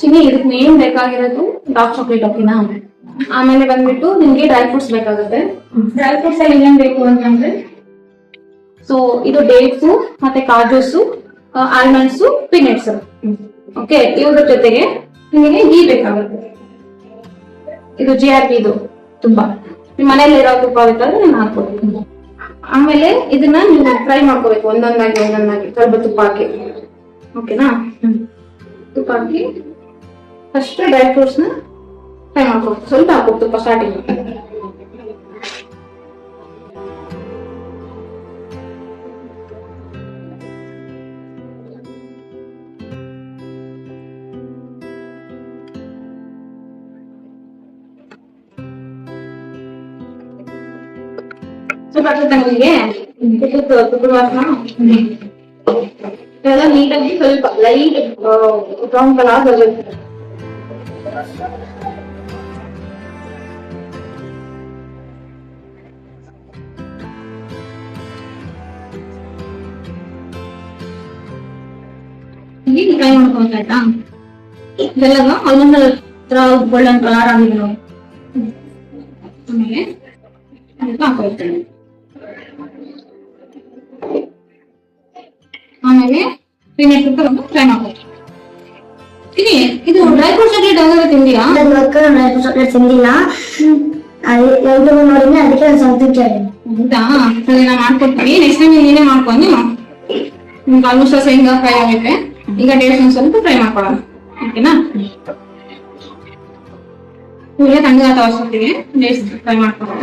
ಚಿನ್ನಿ ಇದಕ್ಕೆ ಮೇನ್ ಬೇಕಾಗಿರೋದು dark chocolate ಓಕೆನಾ. ಆಮೇಲೆ ಬಂದ್ಬಿಟ್ಟು ನಿಮ್ಗೆ ಡ್ರೈ ಫ್ರೂಟ್ಸ್ ಬೇಕಾಗುತ್ತೆ. ಡ್ರೈ ಫ್ರೂಟ್ಸ್ ಅಲ್ಲಿ ಏನೇನ್ ಬೇಕು ಅಂತಂದ್ರೆ, ಸೊ ಇದು ಡೇಟ್ಸು ಮತ್ತೆ ಕಾಜೂಸು, ಆಲ್ಮಂಡ್ಸು, ಪೀನಟ್ಸ್. ಓಕೆ, ಇವ್ರ ಜೊತೆಗೆ ನಿಮಗೆ ಘೀ ಬೇಕಾಗುತ್ತೆ. ಇದು GRP ಇದು ತುಂಬಾ ನಿಮ್ ಮನೇಲಿ ಇರೋ ತುಪ್ಪ ಬೇಕಾದ್ರೆ ನಾನು ಹಾಕ್ಕೊಡ್ತೀನಿ. ಆಮೇಲೆ ಇದನ್ನ ನೀವು ಫ್ರೈ ಮಾಡ್ಕೋಬೇಕು ಒಂದೊಂದಾಗಿ ಸ್ವಲ್ಪ ತುಪ್ಪ ಹಾಕಿ. ಓಕೆನಾ, ತುಪ್ಪ ಹಾಕಿ ಫಸ್ಟ್ ಡ್ರೈ ಫ್ರೂಟ್ಸ್ ನ ಫ್ರೈ ಮಾಡ್ಕೋಬೇಕು. ಸ್ವಲ್ಪ ಹಾಕ್ಬೇಕು ತುಪ್ಪ ಸ್ಟಾರ್ಟಿಂಗ್. ಸ್ವಲ್ಪ ನಿಮಗೆ ತುಪ್ಪದ ವಾಸನ ಎಲ್ಲ ನೀಟಾಗಿ ಸ್ವಲ್ಪ ಲೈಟ್ ಬ್ರೌನ್ ಕಲರ್ ಬರುತ್ತೆ. ಫ್ರೈ ಮಾಡ್ಕೊಂತ ಆಯ್ತಾ, ಇದೆಲ್ಲ ಆಲ್ಮೋಸ್ಟ್ ಗೋಲ್ಡನ್ ಕಲರ್ ಆಗಿದೆ ನೋಡಿ. ಆಮೇಲೆ ಹಾಕೊಳ್ತೇನೆ. ಆಮೇಲೆ ಫ್ರೈ ಮಾಡ್ಕೊಳ್ತೀನಿ. ಇದು ಡ್ರೈ ಫ್ರೂಟ್ ಚಾಕ್ಲೇಟ್ ಯಾವ್ದಾದ್ರು ತಿಂದಿಯಾ? ಡ್ರೈ ಫ್ರೂಟ್ ಚಾಕ್ಲೇಟ್ ತಿಂದಿಲ್ಲ, ನೋಡಿದ್ರೆ ಅದಕ್ಕೆ ಸಮಥಿಂಗ್ ಕೇಳಿ. ಹೌದಾ, ಸರಿ ನಾ ಮಾಡ್ಕೊಡ್ತೀನಿ. ನೆಕ್ಸ್ಟ್ ಟೈಮ್ ನೀನೇ ಮಾಡ್ಕೊಂಡು ನಿಮ್ಗೆ ಆಲ್ಮೋಸ್ಟ್ ಶೇಂಗಾ ಫ್ರೈ ಆಗೈತೆ. ಈಗ ಡೇಟ್ಸ್ ಒಂದು ಸ್ವಲ್ಪ ಫ್ರೈ ಮಾಡ್ಕೊಳ್ಳೋಣ. ಓಕೆನಾ, ಇವಾಗ ತಣ್ಣಗಾತ ಅಷ್ಟೊತ್ತಿಗೆ ಡೇಟ್ಸ್ ಫ್ರೈ ಮಾಡ್ಕೊಳ್ಳೋಣ.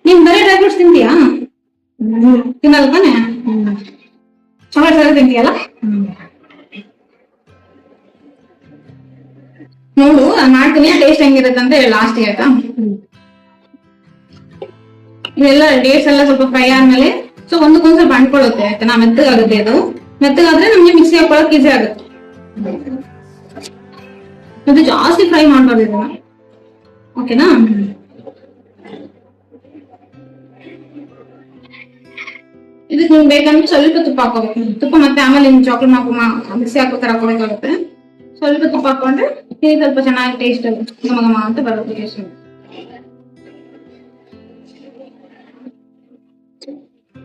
ನೀನ್ ಬರೀ ಡ್ರೈ ಫ್ರೂಟ್ಸ್ ತಿಂತೀಯಾ? ತಿನ್ನಲ್ಲ ತಾನೆ? ಚಾಕ್ಲೇಟ್ ಸರಿ ತಿಂತೀಯಲ್ಲ? ನೋಡು, ನಾನು ಮಾಡ್ತೀನಿ, ಟೇಸ್ಟ್ ಹೆಂಗಿರುತ್ತೆ ಅಂತ ಹೇಳಿ ಲಾಸ್ಟ್ ಆಯ್ತಾ. ಇದೆಲ್ಲ ಡೇಟ್ಸ್ ಎಲ್ಲ ಸ್ವಲ್ಪ ಫ್ರೈ ಆದ್ಮೇಲೆ ಸೊ ಒಂದಕ್ಕೊಂದ್ ಸ್ವಲ್ಪ ಅಂಟ್ಕೊಳ್ಳುತ್ತೆ ಆಯ್ತಾ. ಮೆತ್ತಗಾಗುತ್ತೆ. ಇದು ಮೆತ್ತಗಾದ್ರೆ ನಮ್ಗೆ ಮಿಕ್ಸಿ ಹಾಕೊಳಕ್ ಈಸಿ ಆಗುತ್ತೆ. ಇದು ಜಾಸ್ತಿ ಫ್ರೈ ಮಾಡ್ಬಾರ್ದು ಇದನ್ನ. ಓಕೆನಾ, ಇದಕ್ಕೆ ನಿಮ್ಗೆ ಬೇಕಂದ್ರೆ ಸ್ವಲ್ಪ ತುಪ್ಪ ಹಾಕೋಬೇಕು. ತುಪ್ಪ ಮತ್ತೆ ಆಮೇಲೆ ಚಾಕ್ಲೇಟ್ ಮಿಕ್ಸಿ ಹಾಕೋ ತರ ಹಾಕೋಬೇಕಾಗುತ್ತೆ. ಸ್ವಲ್ಪ ತುಪ್ಪ ಹಾಕೊಂಡ್ರೆ ಇದು ಸ್ವಲ್ಪ ಚೆನ್ನಾಗಿ ಟೇಸ್ಟ್ ಘಮ ಘಮ ಅಂತ ಬರುತ್ತೆ. ಟೇಸ್ಟ್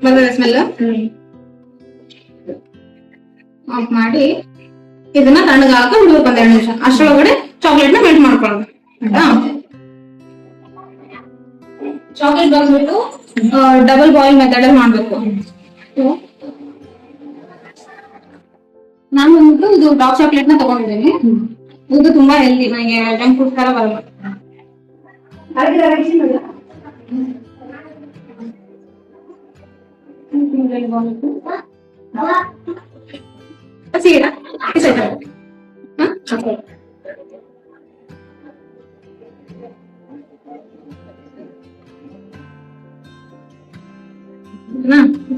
ಬರ್ತದೆ ಸ್ಮೆಲ್. ಆಫ್ ಮಾಡಿ ಇದನ್ನ ತಣ್ಣಗೆ ಹಾಕಿ ಬಿಡ್ಬೇಕು ಒಂದ್ 2 ನಿಮಿಷ. ಅಷ್ಟರೊಳಗಡೆ ಚಾಕ್ಲೇಟ್ ನ ಮೆಲ್ಟ್ ಮಾಡ್ಕೊಳ್ಳೋದು ಆಯ್ತಾ. ಚಾಕ್ಲೇಟ್ ಬಂದ್ಬಿಟ್ಟು ಡಬಲ್ ಬಾಯ್ಲ್ ಮೆಥಡ್ ಅಲ್ಲಿ ಮಾಡ್ಬೇಕು. ನಾನು ಬಂದ್ಬಿಟ್ಟು ಇದು ಡಾರ್ಕ್ ಚಾಕ್ಲೇಟ್ ನ ತಗೊಂಡಿದ್ದೀನಿ. ಇದು ತುಂಬಾ ಹೆಲ್ದಿ, ನನಗೆ ಜಂಕ್ ಫುಡ್ ತರ ಬರಲ್ಲ.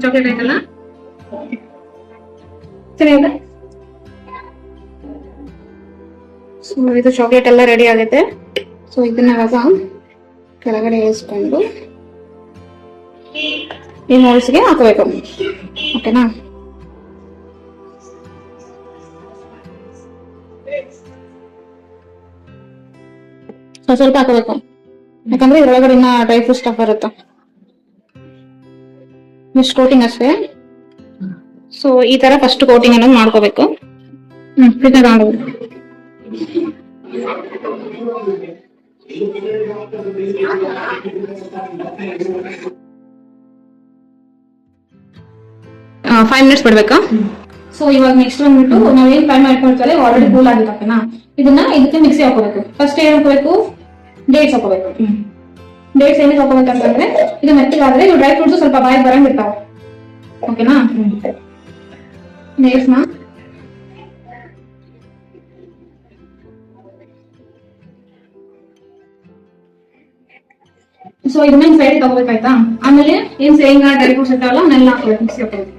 ಚಾಕ್ಲೇಟ್ ಆಯ್ತಲ್ಲ, ಸರಿ ಆಯ್ತಾ. ಸೊ ಇದು ಚಾಕ್ಲೇಟ್ ಎಲ್ಲ ರೆಡಿ ಆಗುತ್ತೆ. ಸೊ ಇದನ್ನ ಇವಾಗ ಕೆಳಗಡೆ ಇಳಿಸ್ಕೊಂಡು ಈ ಮೋಲ್ಸ್ಗೆ ಹಾಕಬೇಕು. ಓಕೆನಾ, ಸ್ವಲ್ಪ ಹಾಕಬೇಕು, ಯಾಕಂದ್ರೆ ಇದ್ರೊಳಗಡೆ ಇನ್ನ ಡ್ರೈ ಫ್ರೂಟ್ ಸ್ಟಫ್ ಬರುತ್ತೆ. ಇಷ್ಟು ಕೋಟಿಂಗ್ ಅಷ್ಟೇ. ಸೊ ಈ ತರ ಫಸ್ಟ್ ಕೋಟಿಂಗ್ ಅನ್ನೋದು ಮಾಡ್ಕೋಬೇಕು. ಫೈವ್ ಮಿನಿಟ್ಸ್ ಬಿಡ್ಬೇಕಾ. ಸೊ ಇವಾಗ ನೆಕ್ಸ್ಟ್ ಬಂದ್ಬಿಟ್ಟು ನಾವೇನ್ ಫ್ರೈ ಮಾಡ್ಕೊಳ್ತೀವಲ್ಲ ಆಲ್ರೆಡಿ ಕೂಲ್ ಆಗಿರ್ತಕ್ಕೇನಾ, ಇದನ್ನ ಇದಕ್ಕೆ ಮಿಕ್ಸಿ ಹಾಕೋಬೇಕು. ಫಸ್ಟ್ ಏನ್ ಹಾಕೋಬೇಕು, ಡೇಟ್ಸ್ ಹಾಕೋಬೇಕು. ಡೇಟ್ಸ್ ಏನಿಗೆ ಹಾಕೋಬೇಕಂತಂದ್ರೆ ಇದು ಮೆತ್ತಗಾದ್ರೆ ಇವು ಡ್ರೈ ಫ್ರೂಟ್ಸ್ ಸ್ವಲ್ಪ ಬಾಯಿಗೆ ಬರಂಗ್ ಬಿಡ್ತಾವ. ಓಕೆನಾ, ಡೇಟ್ಸ್ ನ ಸೊ ಇದನ್ನ ಸೈಡ್ ತಗೋಬೇಕಾಯ್ತಾ. ಆಮೇಲೆ ಏನ್ ಶೇಂಗಾ ಡ್ರೈ ಫ್ರೂಟ್ಸ್ ಇರ್ತಾವಲ್ಲ ಅವನ್ನೆಲ್ಲ ಹಾಕೋಬೇಕು, ಮಿಕ್ಸಿ ಹಾಕೋಬೇಕು.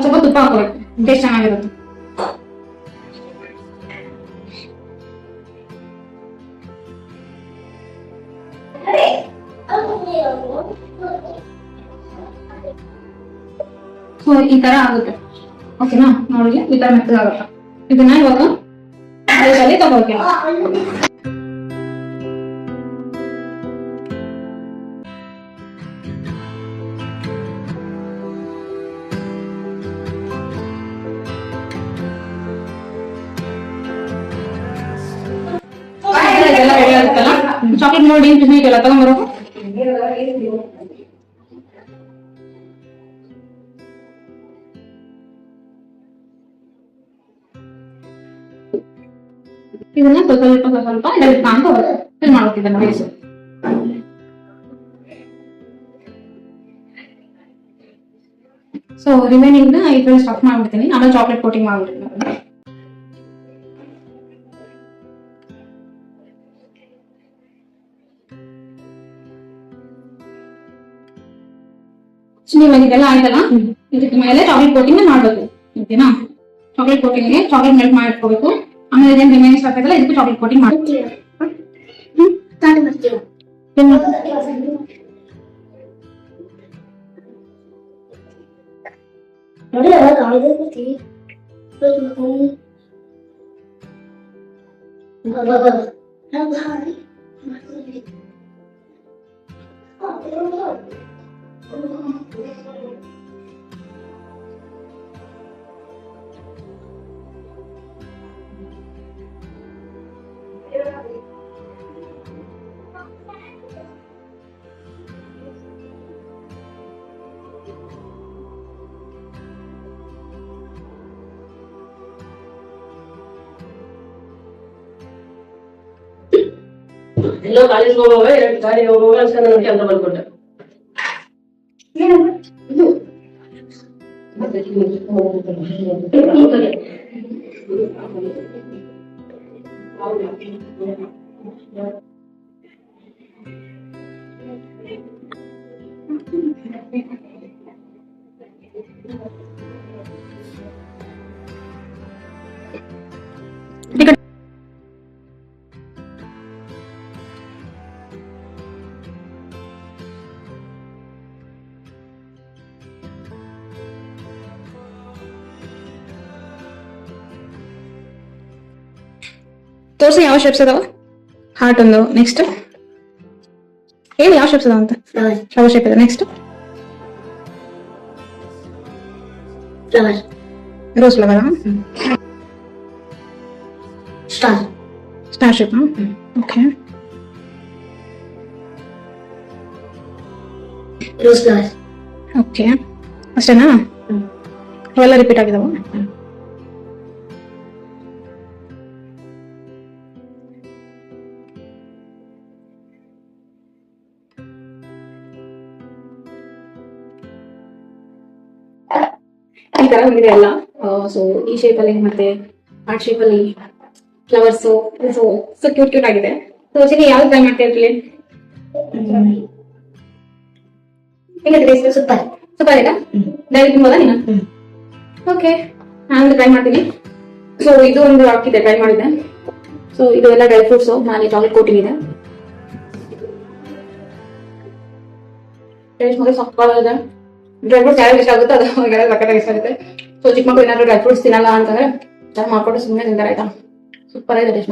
ಸ್ವಲ್ಪ ತುಪ್ಪ ಹಾಕೋಬೇಕು, ಟೇಸ್ಟ್ ಚೆನ್ನಾಗಿರುತ್ತೆ. ಸೊ ಈ ತರ ಆಗುತ್ತೆ, ಓಕೆನಾ? ನೋಡಿ ಈ ತರ ಮೆತ್ತಗಾಗುತ್ತೆ. ಇದನ್ನ ಇವಾಗ ತಗೋಬೇಕಿಲ್ಲ. ಇದೆಲ್ಲ ರೆಡಿ ಆಗುತ್ತಲ್ಲ, ಚಾಕ್ಲೇಟ್ ನೋಡಿ ತಿನ್ನಿಗೆಲ್ಲ ತಗೊಂಡ್ಬರೋ. ಇದನ್ನ ಸ್ವಲ್ಪ ಡೈರೆಕ್ಟ್ ಅಂತ ಫಿಲ್ ಮಾಡ್ತಿದ್ದಾನೆ ಬೇಸ್. ಸೊ ರಿಮೈನಿಂಗ್ ಇದ್ರಲ್ಲಿ ಸ್ಟಫ್ ಮಾಡ್ಬಿಡ್ತೀನಿ, ಆಮೇಲೆ ಚಾಕ್ಲೇಟ್ ಕೋಟಿಂಗ್ ಮಾಡ್ಬಿಡ್ತೀನಿ. ಇವಾಗ ಇದೆಲ್ಲ ಆಯ್ತಲ್ಲ, ಇದಕ್ಕೆ ಮೇಲೆ ಚಾಕ್ಲೇಟ್ ಕೋಟಿಂಗ್ ಮಾಡ್ಬೇಕು, ಓಕೆನಾ? ಚಾಕ್ಲೇಟ್ ಕೋಟಿಂಗ್ಗೆ ಚಾಕ್ಲೇಟ್ ಮೆಲ್ಟ್ ಮಾಡಿ ಇಟ್ಕೋಬೇಕು. ಆಮೇಲೆ ಇದೇನು ರಿಮೈನಿಂಗ್ ಸ್ಟಫ್ ಐತಲ್ಲ ಇದಕ್ಕೆ ಚಾಕ್ಲೇಟ್ ಕೋಟಿಂಗ್ ಮಾಡ್ತೀವಿ. ಎಲ್ಲೋ ಕಾಲೇಜ್ ಹೋಗುವಾಗ 2 ಗಾಡಿ ಹೋಗುವಾಗ ಅಷ್ಟೇ ನನಗೆ ಅಂತ ಬಂದ್ಕೊಂಡೆ. ತೋರ್ಸಿ ಯಾವ ಶೇಪ್ಸ್ ಅದಾವ. ಹಾರ್ಟ್ ಒಂದು, ನೆಕ್ಸ್ಟ್ ಹೇಳಿ ಯಾವ ಶೇಪ್ಸ್ ಅದಾವ ಅಂತ. ಫ್ಲವರ್ ಶೇಪ್ ಇದೆ. Next flower, rose flower, star, star shape. Okay, rose flower. Okay, ಅಷ್ಟೇನಾ? ಅವೆಲ್ಲ ರಿಪೀಟ್ ಆಗಿದಾವ. ಈ ತರ ಬಂದಿದೆ ಎಲ್ಲ. ಸೊ ಈ ಶೇಪ್ ಅಲ್ಲಿ ಮತ್ತೆ ಹಾರ್ಟ್ ಶೇಪ್ ಅಲ್ಲಿ ಫ್ಲವರ್ಸ್, ಸೊ ಕ್ಯೂಟ್ ಆಗಿದೆ. ಸೊ ಚಿನಿ ಯಾವ್ದು ಟ್ರೈ ಮಾಡ್ತಾ ಇರ್ಲಿ? ಸೂಪರ್ ಸೂಪರ್ ಇದೆ. ಡೈರಿ ತಿನ್ಬೋದಾ ನೀನು? ಓಕೆ, ನಾನು ಟ್ರೈ ಮಾಡ್ತೀನಿ. ಸೊ ಇದು ಒಂದು ಹಾಕಿದೆ, ಟ್ರೈ ಮಾಡಿದ್ದೆ. ಸೊ ಇದು ಎಲ್ಲ ಡ್ರೈ ಫ್ರೂಟ್ಸ್, ಮೇಲೆ ಚಾಕ್ಲೇಟ್ ಕೋಟಿಂಗ್ ಇದೆ. ಟೇಸ್ಟ್ ಮತ್ತೆ ಸಕ್ಕತ್ತಾಗಿದೆ. ಡ್ರೈ ಫ್ರೂಟ್ಸ್ ಯಾರು ಇಷ್ಟ ಆಗುತ್ತೆ ಅದು ಸಕ್ಕತ್ತಾಗಿ ಇಷ್ಟ ಆಗುತ್ತೆ. ಸೊ ಚಿಕ್ಕ ಮಕ್ಕಳು ಏನಾದ್ರು ಡ್ರೈ ಫ್ರೂಟ್ಸ್ ತಿನ್ನಲ್ಲ ಅಂತಂದ್ರೆ ಮಾಡ್ಕೊಂಡು ಸುಮ್ಮನೆ ತಿಂತಾರೆ ಆಯ್ತಾ. ಸೂಪರ್ ಆಗಿದೆ ಟೇಸ್ಟ್.